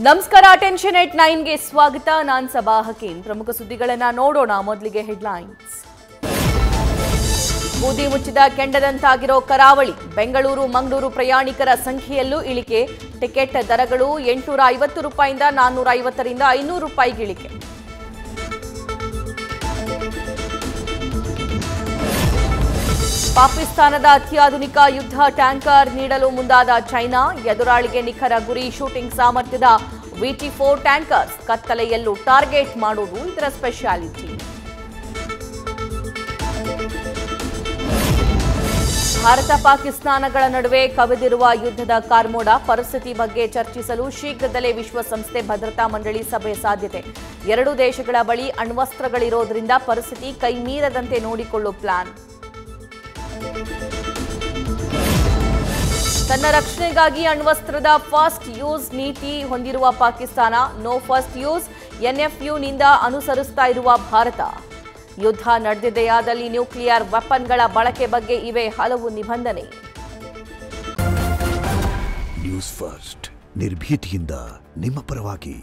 ನಮಸ್ಕಾರ ಅಟೆನ್ಷನ್ ಎಟ್ 9ಗೆ ಸ್ವಾಗತ. ನಾನು ಸಬಾ ಹಕೀಂ. ಪ್ರಮುಖ ಸುದ್ದಿಗಳನ್ನು ನೋಡೋಣ. ಮೊದಲಿಗೆ ಹೆಡ್ಲೈನ್ಸ್. ಬೂದಿ ಮುಚ್ಚಿದ ಕೆಂಡದಂತಾಗಿರೋ ಕರಾವಳಿ. ಬೆಂಗಳೂರು ಮಂಗಳೂರು ಪ್ರಯಾಣಿಕರ ಸಂಖ್ಯೆಯಲ್ಲೂ ಇಳಿಕೆ. ಟಿಕೆಟ್ ದರಗಳು 850 ರೂಪಾಯಿಂದ 450ರಿಂದ 500 ರೂಪಾಯಿಗೆ ಇಳಿಕೆ. ಪಾಕಿಸ್ತಾನದ ಅತ್ಯಾಧುನಿಕ ಯುದ್ಧ ಟ್ಯಾಂಕರ್ ನೀಡಲು ಮುಂದಾದ ಚೈನಾ. ಎದುರಾಳಿಗೆ ನಿಖರ ಗುರಿ ಶೂಟಿಂಗ್ ಸಾಮರ್ಥ್ಯದ VT4 ಟ್ಯಾಂಕರ್ಸ್. ಕತ್ತಲೆಯಲ್ಲೂ ಟಾರ್ಗೆಟ್ ಮಾಡುವುದು ಇದರ ಸ್ಪೆಷಾಲಿಟಿ. ಭಾರತ ಪಾಕಿಸ್ತಾನಗಳ ನಡುವೆ ಕವಿದಿರುವ ಯುದ್ಧದ ಕಾರ್ಮೋಡ. ಪರಿಸ್ಥಿತಿ ಬಗ್ಗೆ ಚರ್ಚಿಸಲು ಶೀಘ್ರದಲ್ಲೇ ವಿಶ್ವಸಂಸ್ಥೆ ಭದ್ರತಾ ಮಂಡಳಿ ಸಭೆ ಸಾಧ್ಯತೆ. ಎರಡೂ ದೇಶಗಳ ಬಳಿ ಅಣ್ವಸ್ತ್ರಗಳಿರೋದ್ರಿಂದ ಪರಿಸ್ಥಿತಿ ಕೈಮೀರದಂತೆ ನೋಡಿಕೊಳ್ಳೋ ಪ್ಲಾನ್. ತನ್ನ ರಕ್ಷಣೆಗಾಗಿ ಅಣ್ವಸ್ತ್ರದ ಫಸ್ಟ್ ಯೂಸ್ ನೀತಿ ಹೊಂದಿರುವ ಪಾಕಿಸ್ತಾನ ನೋ ಫಸ್ಟ್ ಯೂಸ್ NFUನಿಂದ ಅನುಸರಿಸ್ತಾ ಇರುವ ಭಾರತ. ಯುದ್ಧ ನಡೆದಿದೆಯಾದಲ್ಲಿ ನ್ಯೂಕ್ಲಿಯರ್ ವೆಪನ್ಗಳ ಬಳಕೆ ಬಗ್ಗೆ ಇವೆ ಹಲವು ನಿಬಂಧನೆ. ನ್ಯೂಸ್ ಫಸ್ಟ್ ನಿರ್ಭೀತಿಯಿಂದ ನಿಮ್ಮ ಪರವಾಗಿ.